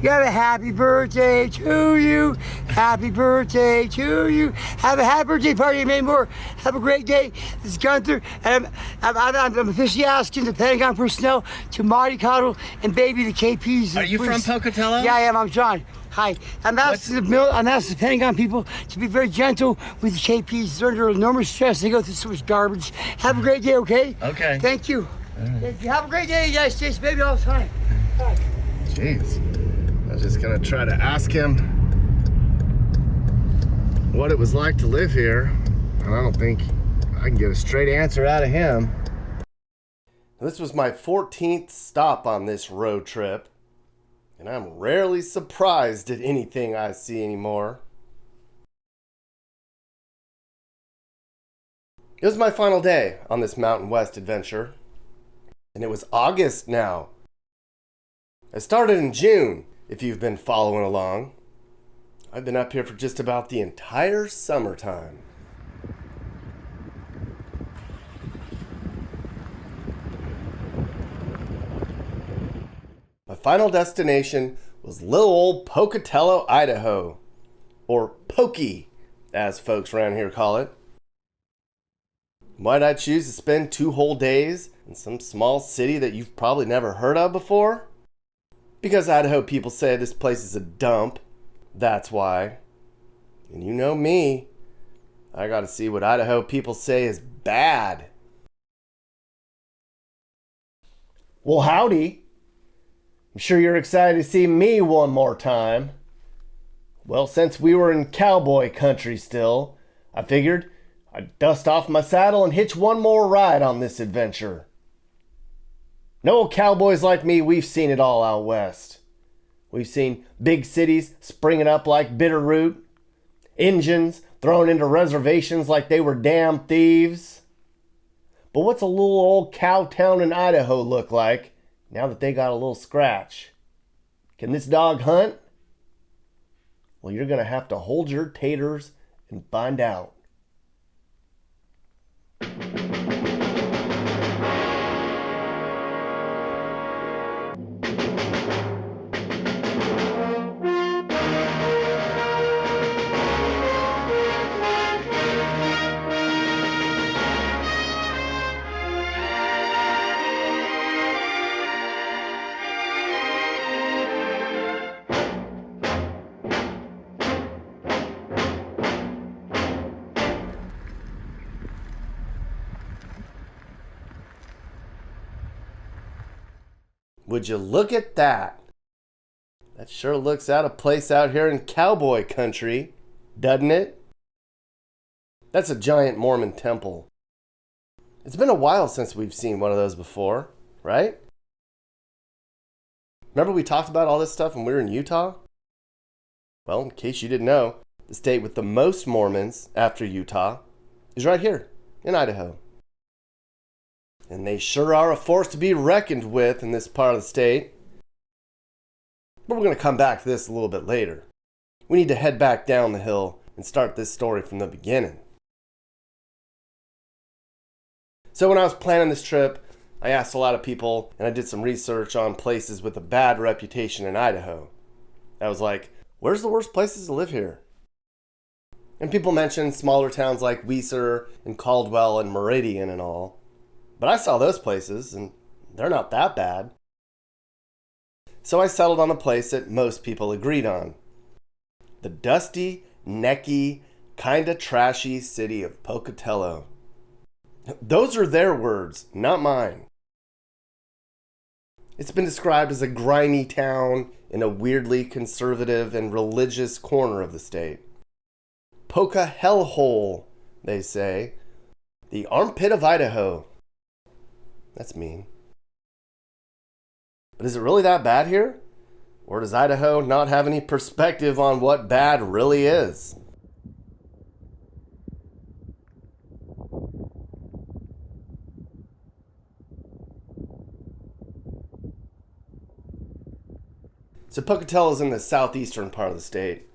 You have a happy birthday to you. Happy birthday to you. Have a happy birthday party, many more. Have a great day. This is Gunther, and I'm officially asking the Pentagon personnel to mollycoddle and baby the KPs. Are you from Pocatello? Yeah, I am. I'm John. Hi. I'm asking the Pentagon people to be very gentle with the KPs. They're under enormous stress. They go through so much garbage. Have a great day, okay? Okay. Thank you. Thank you. Have a great day, United States, baby, all the time. Bye. Jeez. I was just gonna try to ask him what it was like to live here, and I don't think I can get a straight answer out of him. This was my 14th stop on this road trip, and I'm rarely surprised at anything I see anymore. It was my final day on this Mountain West adventure, and it was August now. I started in June, if you've been following along. I've been up here for just about the entire summertime. My final destination was little old Pocatello, Idaho, or Pokey, as folks around here call it. Why'd I choose to spend 2 whole days in some small city that you've probably never heard of before? Because Idaho people say this place is a dump. That's why. And you know me. I gotta see what Idaho people say is bad. Well, howdy. I'm sure you're excited to see me one more time. Well, since we were in cowboy country still, I figured I'd dust off my saddle and hitch one more ride on this adventure. No cowboys like me, we've seen it all out west. We've seen big cities springing up like bitter root, Injuns thrown into reservations like they were damn thieves. But what's a little old cow town in Idaho look like now that they got a little scratch? Can this dog hunt? Well, you're gonna have to hold your taters and find out. Would you look at that? That sure looks out of place out here in cowboy country, doesn't it? That's a giant Mormon temple. It's been a while since we've seen one of those before, right? Remember we talked about all this stuff when we were in Utah? Well, in case you didn't know, the state with the most Mormons after Utah is right here in Idaho. And they sure are a force to be reckoned with in this part of the state. But we're going to come back to this a little bit later. We need to head back down the hill and start this story from the beginning. So when I was planning this trip, I asked a lot of people and I did some research on places with a bad reputation in Idaho. I was like, where's the worst places to live here? And people mentioned smaller towns like Weiser and Caldwell and Meridian and all. But I saw those places, and they're not that bad. So I settled on the place that most people agreed on. The dusty, necky, kinda trashy city of Pocatello. Those are their words, not mine. It's been described as a grimy town in a weirdly conservative and religious corner of the state. Pocahellhole, they say. The armpit of Idaho. That's mean. But is it really that bad here? Or does Idaho not have any perspective on what bad really is? So Pocatello is in the southeastern part of the state.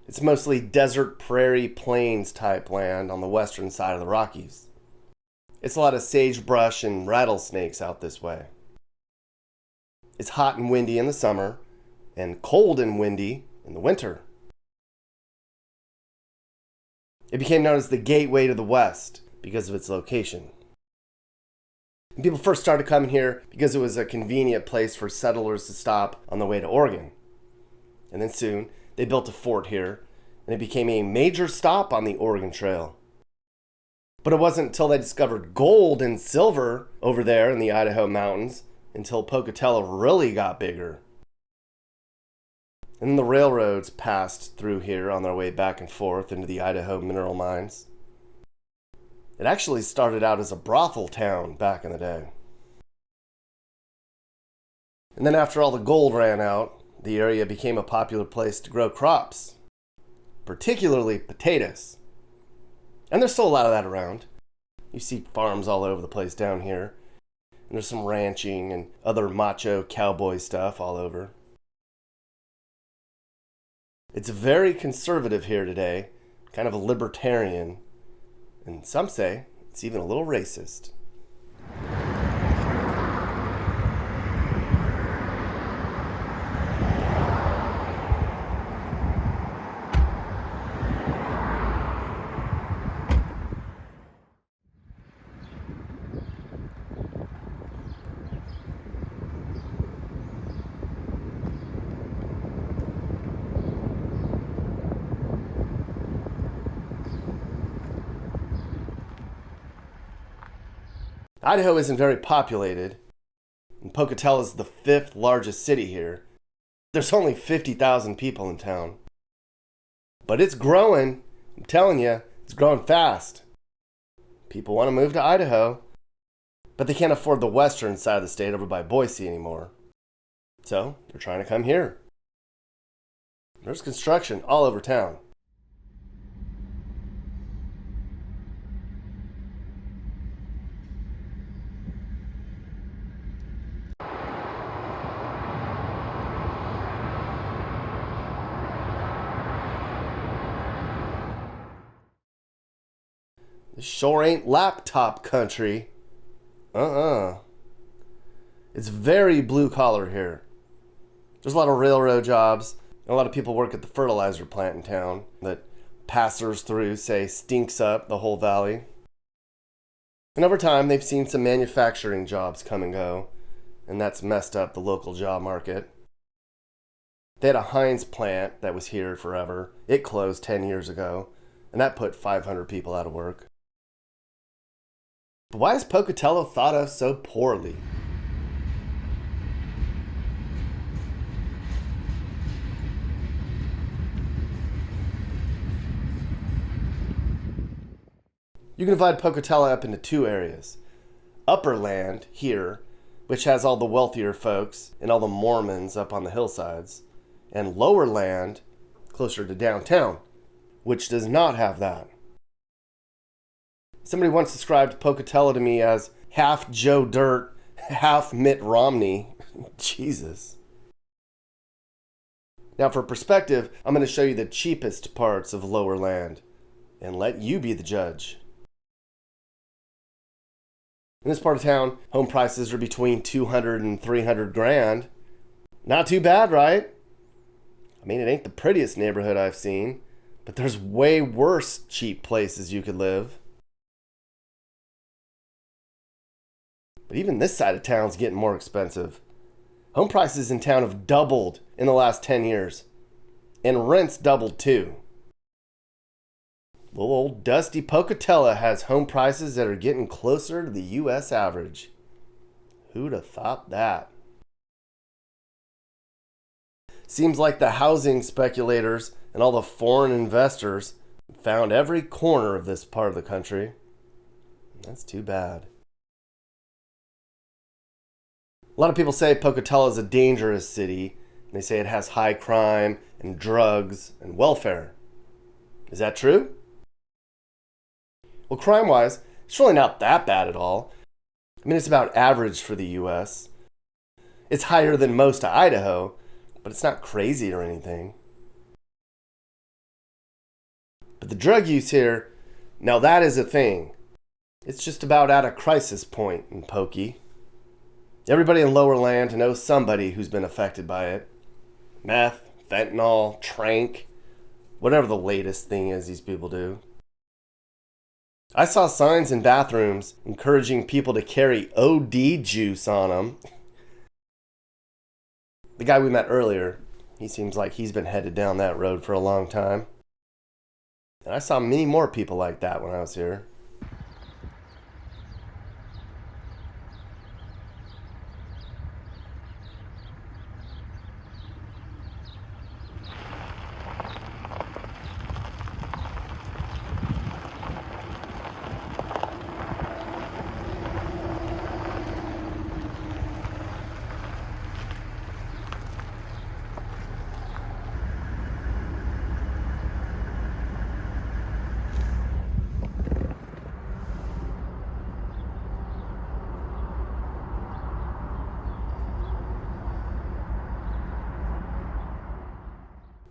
It's mostly desert, prairie, plains type land on the western side of the Rockies. It's a lot of sagebrush and rattlesnakes out this way. It's hot and windy in the summer, and cold and windy in the winter. It became known as the gateway to the West because of its location. And people first started coming here because it was a convenient place for settlers to stop on the way to Oregon. And then soon, they built a fort here, and it became a major stop on the Oregon Trail. But it wasn't until they discovered gold and silver over there in the Idaho mountains until Pocatello really got bigger. And then the railroads passed through here on their way back and forth into the Idaho mineral mines. It actually started out as a brothel town back in the day. And then after all the gold ran out, the area became a popular place to grow crops, particularly potatoes. And there's still a lot of that around. You see farms all over the place down here. And there's some ranching and other macho cowboy stuff all over. It's very conservative here today, kind of a libertarian, and some say it's even a little racist. Idaho isn't very populated, and Pocatello is the 5th largest city here. There's only 50,000 people in town. But it's growing. I'm telling you, it's growing fast. People want to move to Idaho, but they can't afford the western side of the state over by Boise anymore. So they're trying to come here. There's construction all over town. This sure ain't laptop country. It's very blue collar here. There's a lot of railroad jobs, and a lot of people work at the fertilizer plant in town that passers through say stinks up the whole valley. And over time, they've seen some manufacturing jobs come and go, and that's messed up the local job market. They had a Heinz plant that was here forever. It closed 10 years ago, and that put 500 people out of work. But why is Pocatello thought of so poorly? You can divide Pocatello up into 2 areas. Upper land, here, which has all the wealthier folks and all the Mormons up on the hillsides. And lower land, closer to downtown, which does not have that. Somebody once described Pocatello to me as half Joe Dirt, half Mitt Romney. Jesus. Now for perspective, I'm going to show you the cheapest parts of lower land and let you be the judge. In this part of town, home prices are between 200 and 300 grand. Not too bad, right? I mean, it ain't the prettiest neighborhood I've seen, but there's way worse cheap places you could live. But even this side of town's getting more expensive. Home prices in town have doubled in the last 10 years. And rents doubled too. Little old dusty Pocatello has home prices that are getting closer to the U.S. average. Who'd have thought that? Seems like the housing speculators and all the foreign investors found every corner of this part of the country. That's too bad. A lot of people say Pocatello is a dangerous city. And they say it has high crime and drugs and welfare. Is that true? Well, crime-wise, it's really not that bad at all. I mean, it's about average for the U.S. It's higher than most of Idaho, but it's not crazy or anything. But the drug use here, now that is a thing. It's just about at a crisis point in Pokey. Everybody in lower land knows somebody who's been affected by it. meth, fentanyl, trank, whatever the latest thing is these people do. I saw signs in bathrooms encouraging people to carry OD juice on them. The guy we met earlier, he seems like he's been headed down that road for a long time. And I saw many more people like that when I was here.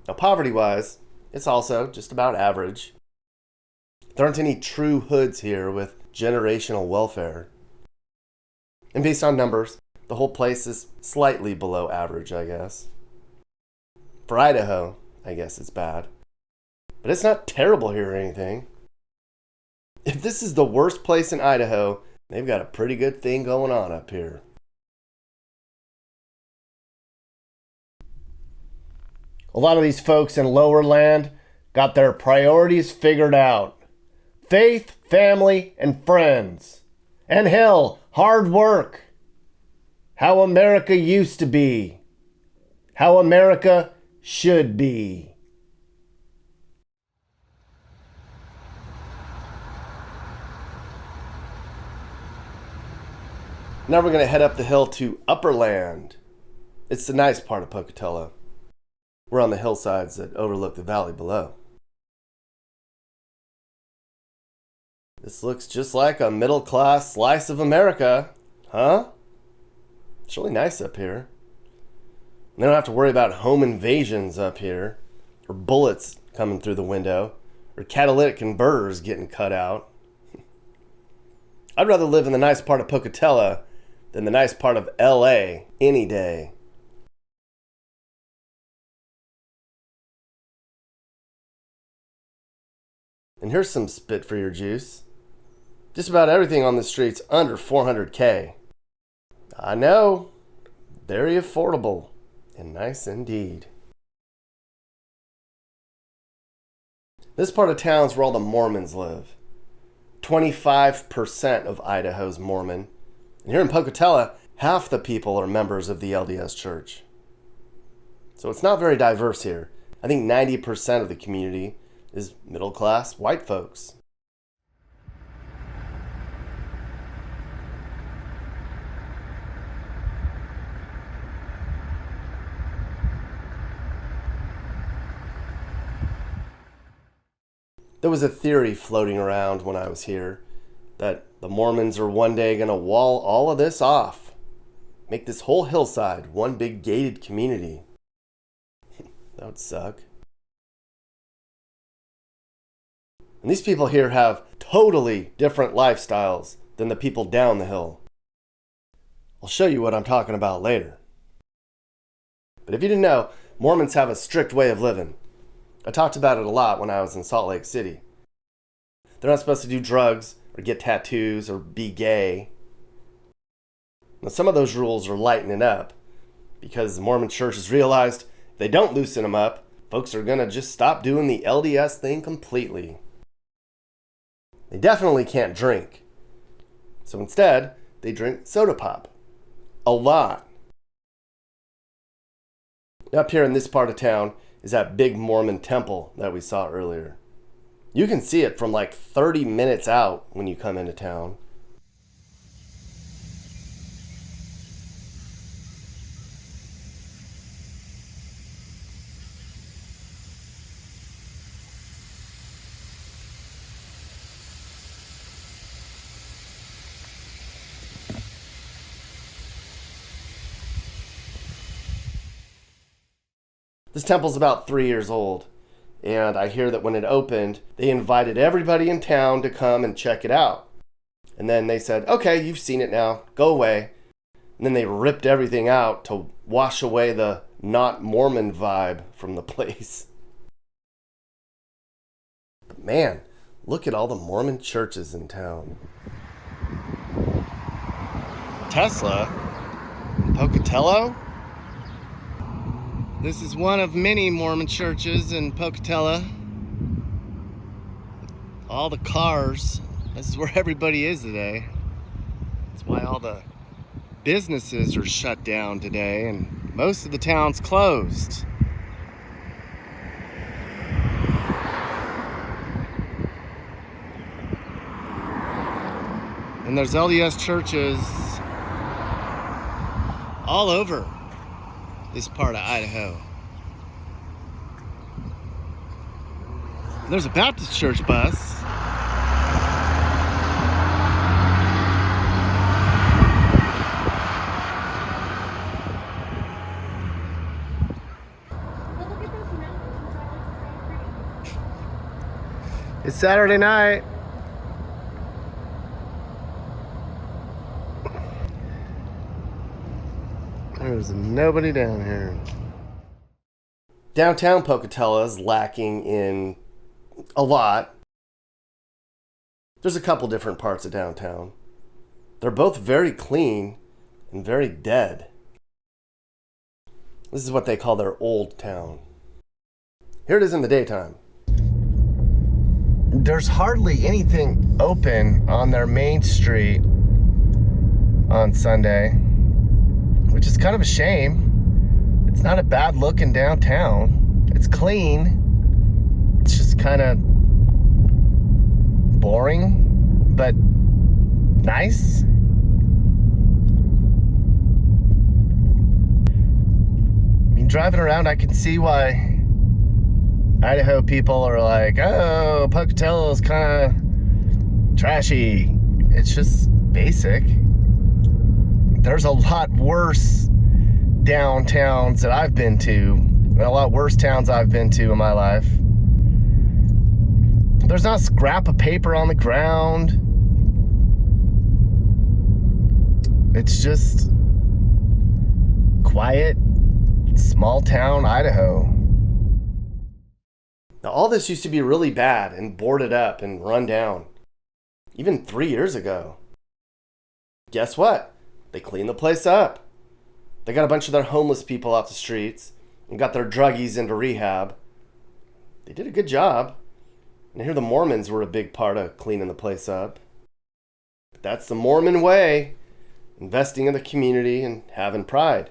Now, poverty-wise, it's also just about average. There aren't any true hoods here with generational welfare. And based on numbers, the whole place is slightly below average, I guess. For Idaho, I guess it's bad. But it's not terrible here or anything. If this is the worst place in Idaho, they've got a pretty good thing going on up here. A lot of these folks in lower land got their priorities figured out. Faith, family, and friends. And hell, hard work. How America used to be. How America should be. Now we're going to head up the hill to Upper Land. It's the nice part of Pocatello. We're on the hillsides that overlook the valley below. This looks just like a middle-class slice of America, huh? It's really nice up here. They don't have to worry about home invasions up here, or bullets coming through the window, or catalytic converters getting cut out. I'd rather live in the nice part of Pocatello than the nice part of LA any day. And here's some spit for your juice. Just about everything on the street's under $400K. I know, very affordable and nice indeed. This part of town's where all the Mormons live. 25% of Idaho's Mormon. And here in Pocatello, half the people are members of the LDS Church. So it's not very diverse here. I think 90% of the community is middle-class white folks. There was a theory floating around when I was here that the Mormons are one day going to wall all of this off, make this whole hillside one big gated community. That would suck. And these people here have totally different lifestyles than the people down the hill. I'll show you what I'm talking about later. But if you didn't know, Mormons have a strict way of living. I talked about it a lot when I was in Salt Lake City. They're not supposed to do drugs or get tattoos or be gay. Now, some of those rules are lightening up because the Mormon church has realized if they don't loosen them up, folks are going to just stop doing the LDS thing completely. They definitely can't drink. So instead, they drink soda pop. A lot. Up here in this part of town is that big Mormon temple that we saw earlier. You can see it from like 30 minutes out when you come into town. This temple's about 3 years old, and I hear that when it opened, they invited everybody in town to come and check it out. And then they said, okay, you've seen it now, go away. And then they ripped everything out to wash away the not Mormon vibe from the place. But man, look at all the Mormon churches in town. Tesla? Pocatello? This is one of many Mormon churches in Pocatello. All the cars, this is where everybody is today. That's why all the businesses are shut down today and most of the town's closed. And there's LDS churches all over this part of Idaho. There's a Baptist church bus. It's Saturday night. There's nobody down here. Downtown Pocatello is lacking in a lot. There's a couple different parts of downtown. They're both very clean and very dead. This is what they call their old town. Here it is in the daytime. There's hardly anything open on their main street on Sunday, which is kind of a shame. It's not a bad looking downtown. It's clean. It's just kind of boring, but nice. I mean, driving around, I can see why Idaho people are like, oh, Pocatello's kind of trashy. It's just basic. There's a lot worse downtowns that I've been to, a lot worse towns I've been to in my life. There's not a scrap of paper on the ground. It's just quiet, small town Idaho. Now, all this used to be really bad and boarded up and run down, even 3 years ago. Guess what? They cleaned the place up. They got a bunch of their homeless people off the streets and got their druggies into rehab. They did a good job. And I hear the Mormons were a big part of cleaning the place up. But that's the Mormon way, investing in the community and having pride.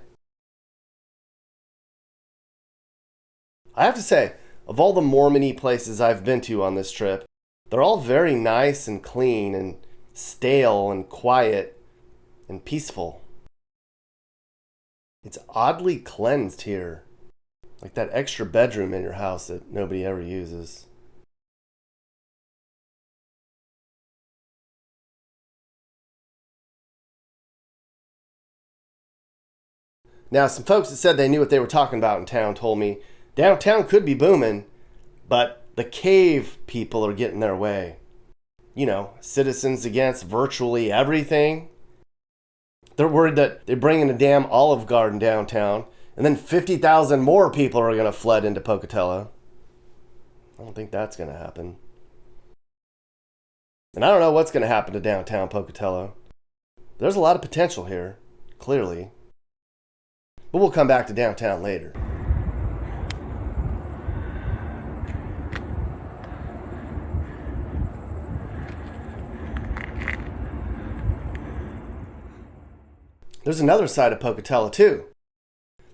I have to say, of all the Mormon-y places I've been to on this trip, they're all very nice and clean and stale and quiet and peaceful. It's oddly cleansed here, like that extra bedroom in your house that nobody ever uses. Now, some folks that said they knew what they were talking about in town told me downtown could be booming, but the cave people are getting their way. You know, citizens against virtually everything. They're worried that they're bringing a damn Olive Garden downtown, and then 50,000 more people are going to flood into Pocatello. I don't think that's going to happen. And I don't know what's going to happen to downtown Pocatello. There's a lot of potential here, clearly. But we'll come back to downtown later. There's another side of Pocatello too.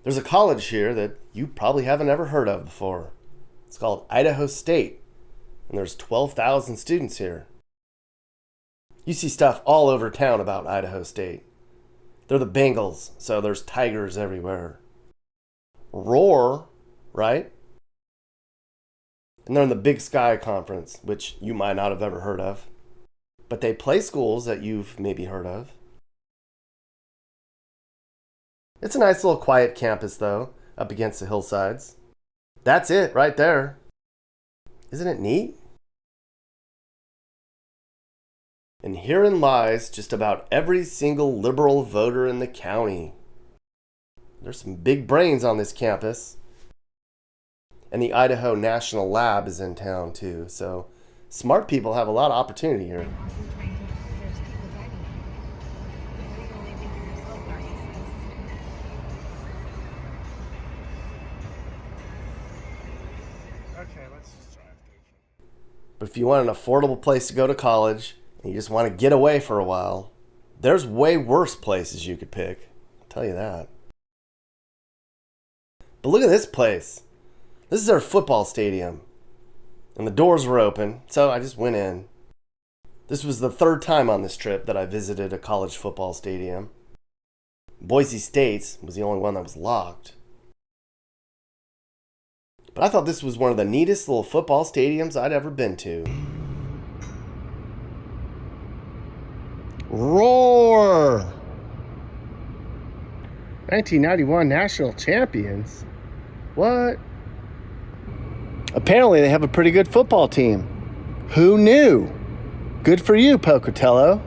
There's a college here that you probably haven't ever heard of before. It's called Idaho State, and there's 12,000 students here. You see stuff all over town about Idaho State. They're the Bengals, so there's tigers everywhere. Roar, right? And they're in the Big Sky Conference, which you might not have ever heard of. But they play schools that you've maybe heard of. It's a nice little quiet campus, though, up against the hillsides. That's it, right there. Isn't it neat? And herein lies just about every single liberal voter in the county. There's some big brains on this campus. And the Idaho National Lab is in town too, so smart people have a lot of opportunity here. Okay, let's just drive through. But if you want an affordable place to go to college and you just want to get away for a while, there's way worse places you could pick. I'll tell you that. But look at this place. This is our football stadium. And the doors were open, so I just went in. This was the third time on this trip that I visited a college football stadium. Boise State's was the only one that was locked. But I thought this was one of the neatest little football stadiums I'd ever been to. Roar! 1991 national champions? What? Apparently they have a pretty good football team. Who knew? Good for you, Pocatello.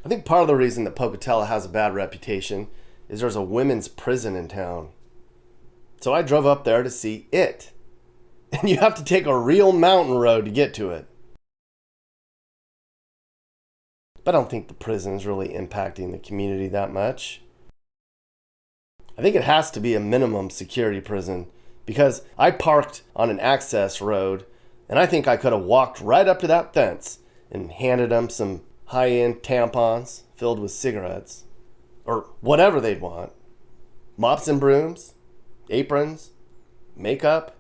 I think part of the reason that Pocatello has a bad reputation is there's a women's prison in town. So I drove up there to see it. And you have to take a real mountain road to get to it. But I don't think the prison is really impacting the community that much. I think it has to be a minimum security prison because I parked on an access road and I think I could have walked right up to that fence and handed them some high-end tampons filled with cigarettes or whatever they'd want. Mops and brooms, aprons, makeup,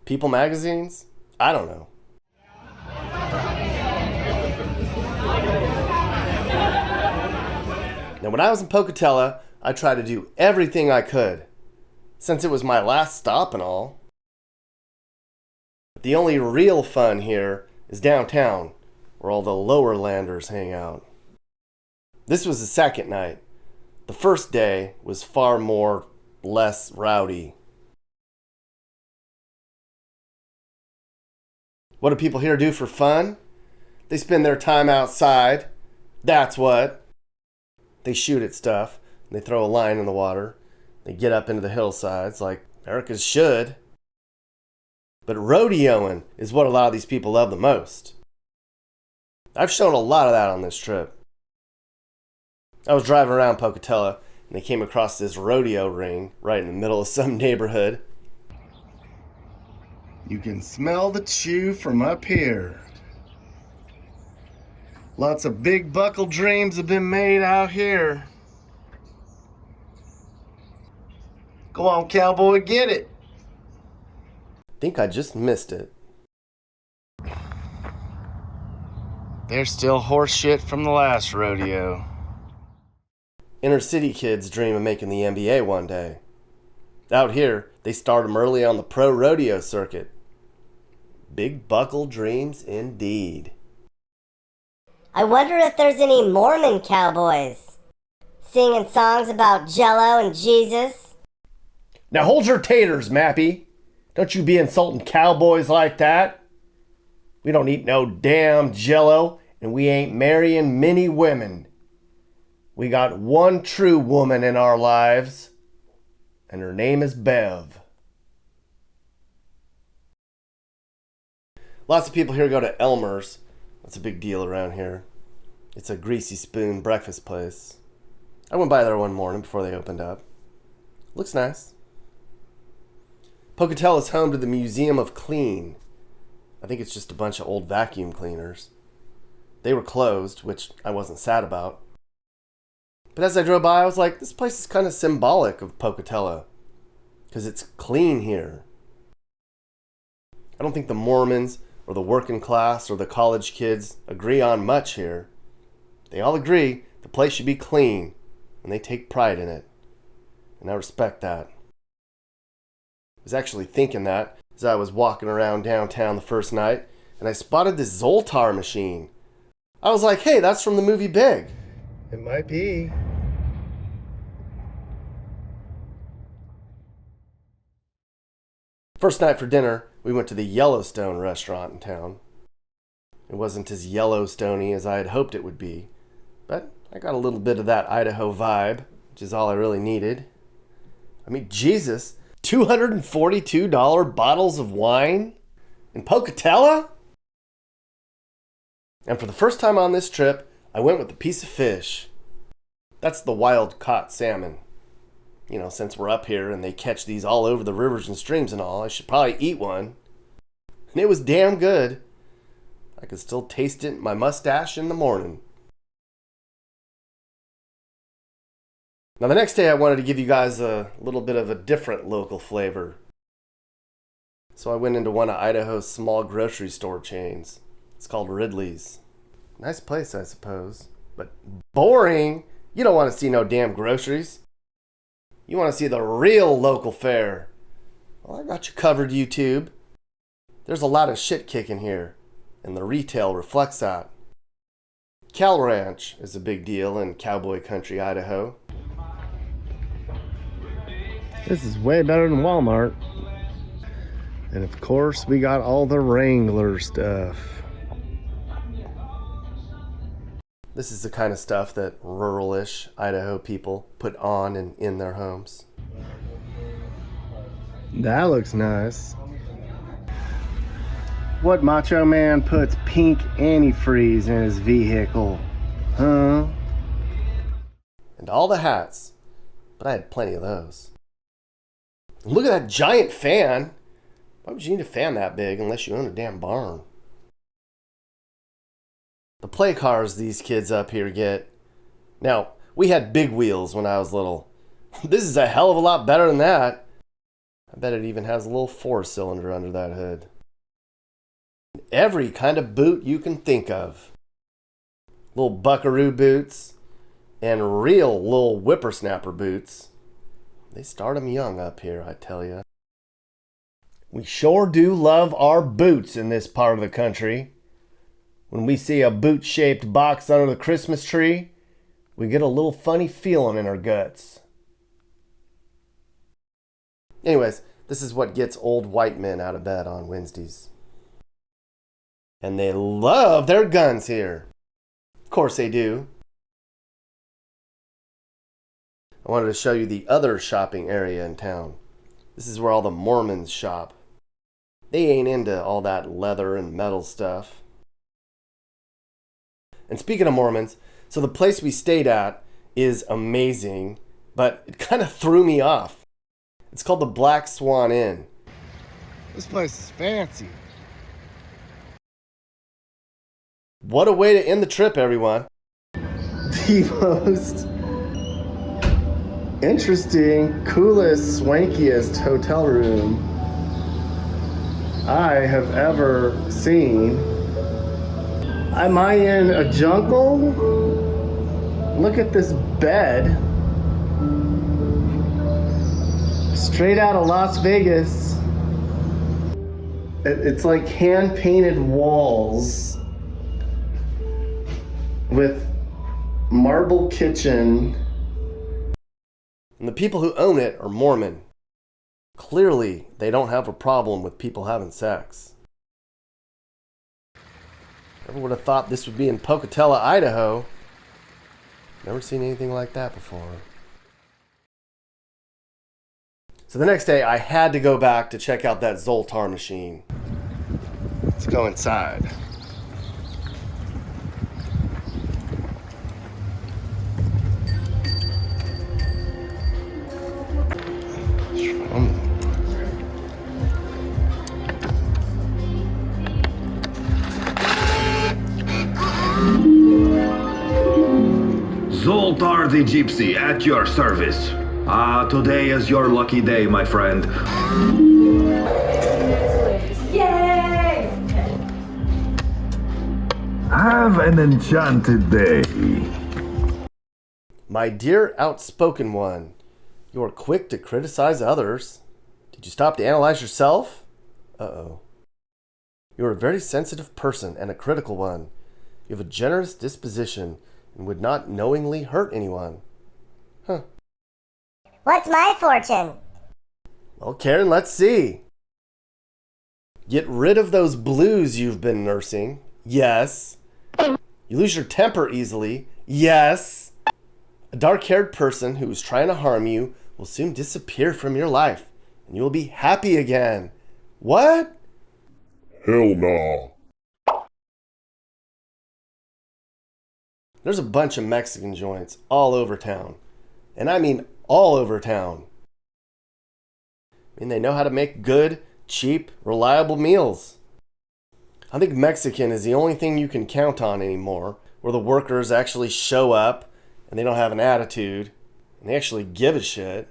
People magazines? I don't know. Now, when I was in Pocatello, I tried to do everything I could, since it was my last stop and all. But the only real fun here is downtown, where all the lower landers hang out. This was the second night. The first day was far less rowdy. What do people here do for fun? They spend their time outside. That's what. They shoot at stuff. They throw a line in the water. They get up into the hillsides like Americans should. But rodeoing is what a lot of these people love the most. I've shown a lot of that on this trip. I was driving around Pocatello and I came across this rodeo ring right in the middle of some neighborhood. You can smell the chew from up here. Lots of big buckle dreams have been made out here. Go on, cowboy, get it. Think I just missed it. There's still horse shit from the last rodeo. Inner city kids dream of making the NBA one day. Out here, they start them early on the pro rodeo circuit. Big buckle dreams indeed. I wonder if there's any Mormon cowboys singing songs about Jello and Jesus. Now hold your taters, Mappy. Don't you be insulting cowboys like that. We don't eat no damn Jello, and we ain't marrying many women. We got one true woman in our lives, and her name is Bev. Lots of people here go to Elmer's. That's a big deal around here. It's a greasy spoon breakfast place. I went by there one morning before they opened up. Looks nice. Pocatello is home to the Museum of Clean. I think it's just a bunch of old vacuum cleaners. They were closed, which I wasn't sad about. But as I drove by, I was like, this place is kind of symbolic of Pocatello, because it's clean here. I don't think the Mormons or the working class or the college kids agree on much here. They all agree the place should be clean, and they take pride in it. And I respect that. I was actually thinking that as I was walking around downtown the first night, and I spotted this Zoltar machine. I was like, hey, that's from the movie Big. It might be. First night for dinner, we went to the Yellowstone restaurant in town. It wasn't as Yellowstone-y as I had hoped it would be, but I got a little bit of that Idaho vibe, which is all I really needed. I mean, Jesus, $242 bottles of wine in Pocatello? And for the first time on this trip, I went with a piece of fish. That's the wild caught salmon. You know, since we're up here and they catch these all over the rivers and streams and all, I should probably eat one. And it was damn good. I could still taste it in my mustache in the morning. Now the next day I wanted to give you guys a little bit of a different local flavor. So I went into one of Idaho's small grocery store chains. It's called Ridley's. Nice place, I suppose. But boring! You don't want to see no damn groceries. You want to see the real local fare. Well, I got you covered, YouTube. There's a lot of shit kicking here, and the retail reflects that. Cow Ranch is a big deal in cowboy country, Idaho. This is way better than Walmart. And of course, we got all the Wrangler stuff. This is the kind of stuff that rural-ish Idaho people put on and in their homes. That looks nice. What macho man puts pink antifreeze in his vehicle? Huh? And all the hats. But I had plenty of those. And look at that giant fan. Why would you need a fan that big unless you own a damn barn? The play cars these kids up here get. Now, we had big wheels when I was little. This is a hell of a lot better than that. I bet it even has a little 4-cylinder under that hood. Every kind of boot you can think of. Little buckaroo boots and real little whippersnapper boots. They start 'em young up here, I tell ya. We sure do love our boots in this part of the country. When we see a boot-shaped box under the Christmas tree, we get a little funny feeling in our guts. Anyways, this is what gets old white men out of bed on Wednesdays. And they love their guns here. Of course they do. I wanted to show you the other shopping area in town. This is where all the Mormons shop. They ain't into all that leather and metal stuff. And speaking of Mormons, so the place we stayed at is amazing, but it kind of threw me off. It's called the Black Swan Inn. This place is fancy. What a way to end the trip, everyone. The most interesting, coolest, swankiest hotel room I have ever seen. Am I in a jungle? Look at this bed. Straight out of Las Vegas. It's like hand-painted walls with marble kitchen. And the people who own it are Mormon. Clearly, they don't have a problem with people having sex. Never would have thought this would be in Pocatello, Idaho. Never seen anything like that before. So the next day, I had to go back to check out that Zoltar machine. Let's go inside. Zoltar the Gypsy at your service. Today is your lucky day, my friend. Yay! Have an enchanted day. My dear outspoken one, you are quick to criticize others. Did you stop to analyze yourself? Uh-oh. You are a very sensitive person and a critical one. You have a generous disposition and would not knowingly hurt anyone. Huh. What's my fortune? Well, Karen, let's see. Get rid of those blues you've been nursing. Yes. You lose your temper easily? Yes. A dark-haired person who is trying to harm you will soon disappear from your life, and you will be happy again. What? Hell nah. There's a bunch of Mexican joints all over town. And I mean all over town. I mean, they know how to make good, cheap, reliable meals. I think Mexican is the only thing you can count on anymore, where the workers actually show up and they don't have an attitude and they actually give a shit.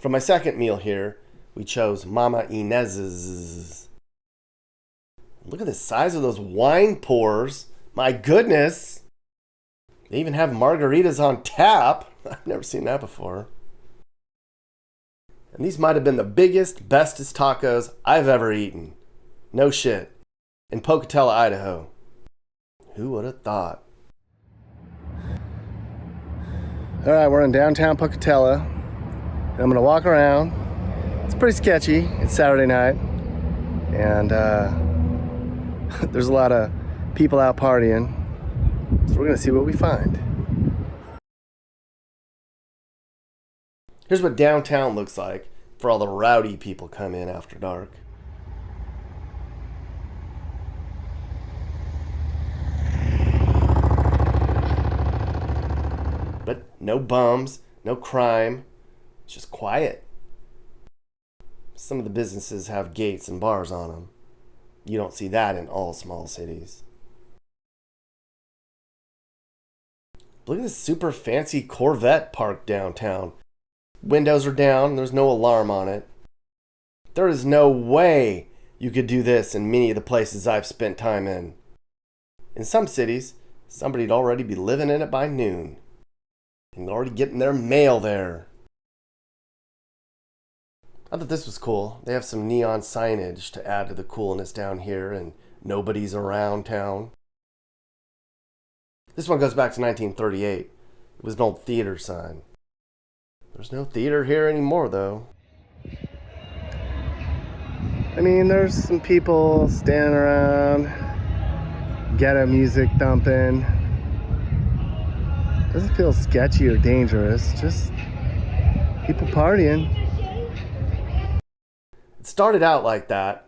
For my second meal here, we chose Mama Inez's. Look at the size of those wine pours. My goodness. They even have margaritas on tap. I've never seen that before. And these might have been the biggest, bestest tacos I've ever eaten. No shit. In Pocatello, Idaho. Who would have thought? All right, we're in downtown Pocatello. And I'm gonna walk around. It's pretty sketchy. It's Saturday night. And there's a lot of people out partying. So we're gonna see what we find. Here's what downtown looks like for all the rowdy people come in after dark. But no bums, no crime, it's just quiet. Some of the businesses have gates and bars on them. You don't see that in all small cities. Look at this super fancy Corvette parked downtown. Windows are down, there's no alarm on it. There is no way you could do this in many of the places I've spent time in. In some cities, somebody'd already be living in it by noon. And already getting their mail there. I thought this was cool. They have some neon signage to add to the coolness down here, and nobody's around town. This one goes back to 1938. It was an old theater sign. There's no theater here anymore, though. I mean, there's some people standing around, ghetto music thumping. Doesn't feel sketchy or dangerous, just people partying. It started out like that,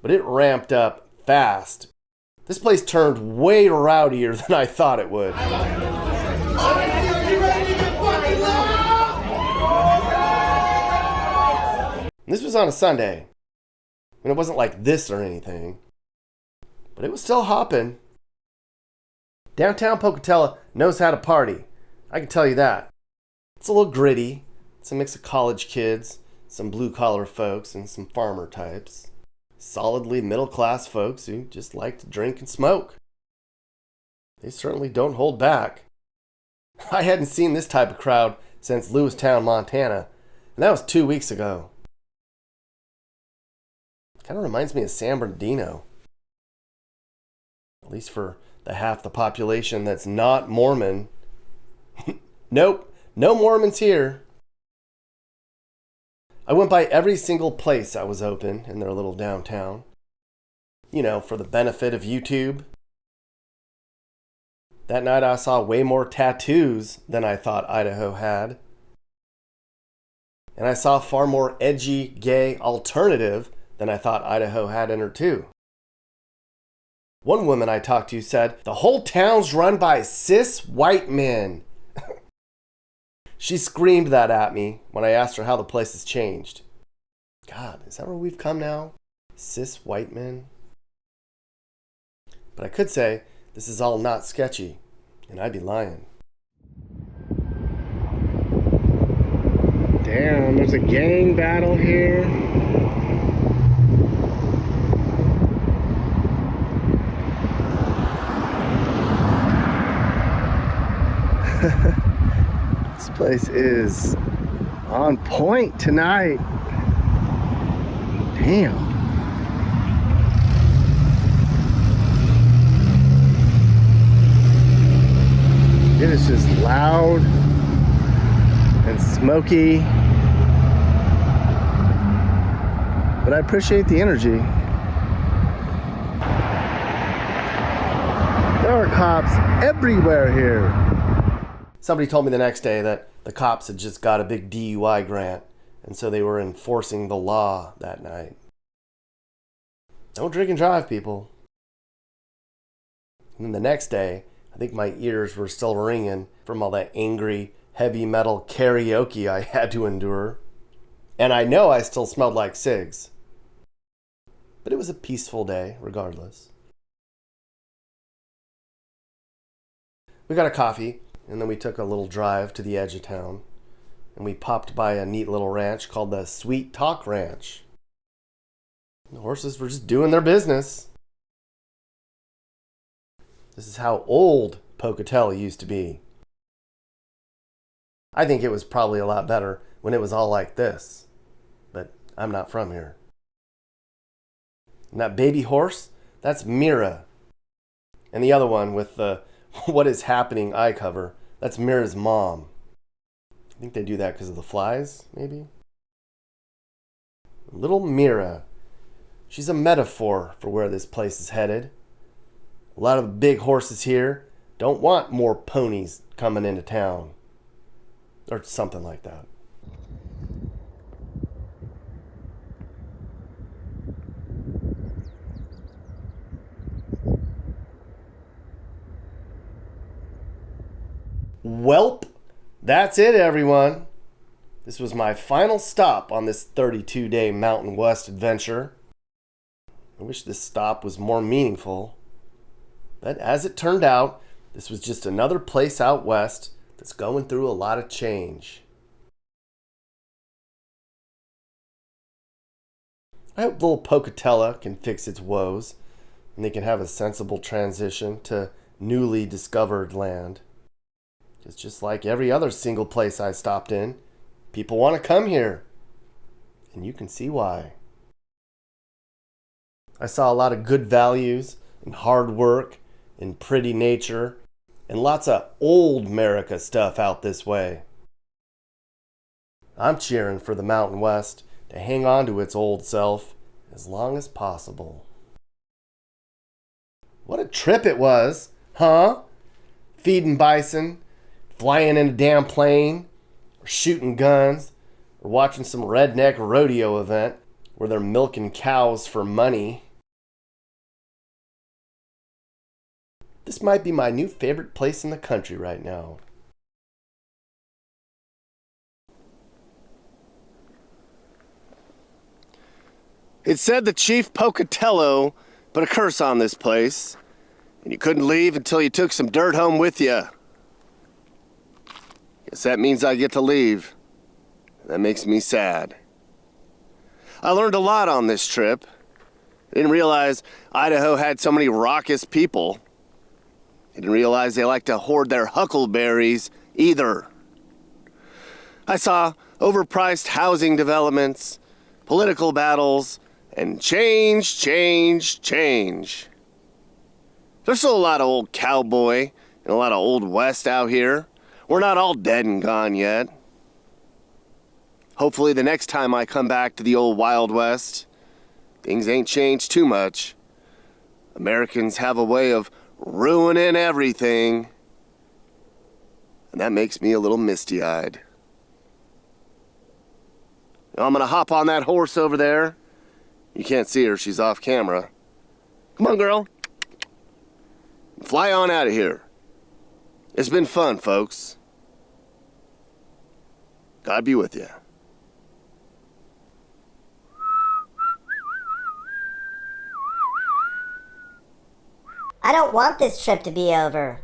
but it ramped up fast. This place turned way rowdier than I thought it would. And this was on a Sunday. I mean, it wasn't like this or anything, but it was still hopping. Downtown Pocatello knows how to party. I can tell you that. It's a little gritty. It's a mix of college kids, some blue-collar folks, and some farmer types. Solidly middle-class folks who just like to drink and smoke. They certainly don't hold back. I hadn't seen this type of crowd since Lewistown, Montana, and that was 2 weeks ago. Kind of reminds me of San Bernardino. At least for the half the population that's not Mormon. Nope, no Mormons here. I went by every single place that was open in their little downtown. You know, for the benefit of YouTube. That night I saw way more tattoos than I thought Idaho had. And I saw far more edgy, gay alternative than I thought Idaho had in her too. One woman I talked to said, the whole town's run by cis white men. She screamed that at me when I asked her how the place has changed. God, is that where we've come now? Cis white men? But I could say this is all not sketchy, and I'd be lying. Damn, there's a gang battle here. This place is on point tonight. Damn. It is just loud and smoky. But I appreciate the energy. are cops everywhere here. Somebody told me the next day that the cops had just got a big DUI grant, and so they were enforcing the law that night. Don't drink and drive, people. And then the next day, I think my ears were still ringing from all that angry, heavy metal karaoke I had to endure. And I know I still smelled like cigs. But it was a peaceful day, regardless. We got a coffee, and then we took a little drive to the edge of town. And we popped by a neat little ranch called the Sweet Talk Ranch. The horses were just doing their business. This is how old Pocatello used to be. I think it was probably a lot better when it was all like this. But I'm not from here. And that baby horse, that's Mira. And the other one with the What Is Happening eye cover, that's Mira's mom. I think they do that because of the flies, maybe? Little Mira. She's a metaphor for where this place is headed. A lot of the big horses here don't want more ponies coming into town. Or something like that. Welp, that's it, everyone. This was my final stop on this 32-day Mountain West adventure. I wish this stop was more meaningful. But as it turned out, this was just another place out west that's going through a lot of change. I hope little Pocatello can fix its woes and they can have a sensible transition to newly discovered land. It's just like every other single place I stopped in. People want to come here. And you can see why. I saw a lot of good values and hard work and pretty nature and lots of old America stuff out this way. I'm cheering for the Mountain West to hang on to its old self as long as possible. What a trip it was, huh? Feeding bison, flying in a damn plane, or shooting guns, or watching some redneck rodeo event where they're milking cows for money. This might be my new favorite place in the country right now. It said that Chief Pocatello put a curse on this place, and you couldn't leave until you took some dirt home with you. Guess that means I get to leave. That makes me sad. I learned a lot on this trip. I didn't realize Idaho had so many raucous people. I didn't realize they like to hoard their huckleberries either. I saw overpriced housing developments, political battles, and change. There's still a lot of old Cowboy and a lot of old West out here. We're not all dead and gone yet. Hopefully the next time I come back to the old Wild West, things ain't changed too much. Americans have a way of ruining everything, and that makes me a little misty-eyed. Now I'm gonna hop on that horse over there. You can't see her, she's off camera. Come on, girl. Fly on out of here. It's been fun, folks. God be with you. I don't want this trip to be over.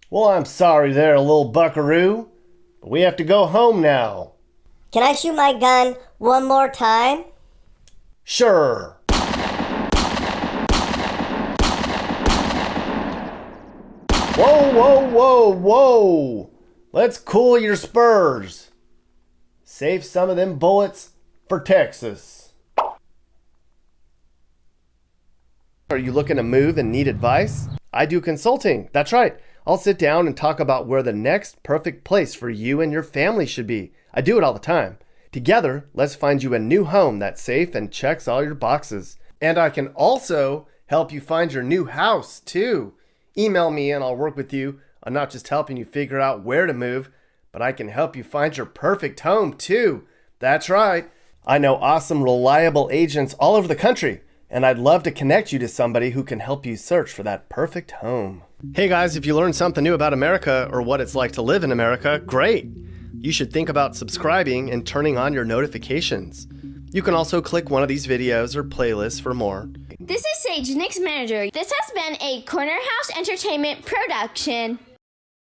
Well, I'm sorry there, little buckaroo, but we have to go home now. Can I shoot my gun one more time? Sure. Whoa. Let's cool your spurs. Save some of them bullets for Texas. Are you looking to move and need advice? I do consulting. That's right. I'll sit down and talk about where the next perfect place for you and your family should be. I do it all the time. Together, let's find you a new home that's safe and checks all your boxes. And I can also help you find your new house too. Email me and I'll work with you on not just helping you figure out where to move, but I can help you find your perfect home too. That's right. I know awesome, reliable agents all over the country, and I'd love to connect you to somebody who can help you search for that perfect home. Hey guys, if you learned something new about America or what it's like to live in America, great. You should think about subscribing and turning on your notifications. You can also click one of these videos or playlists for more. This is Sage, Nick's manager. This has been a Corner House Entertainment production.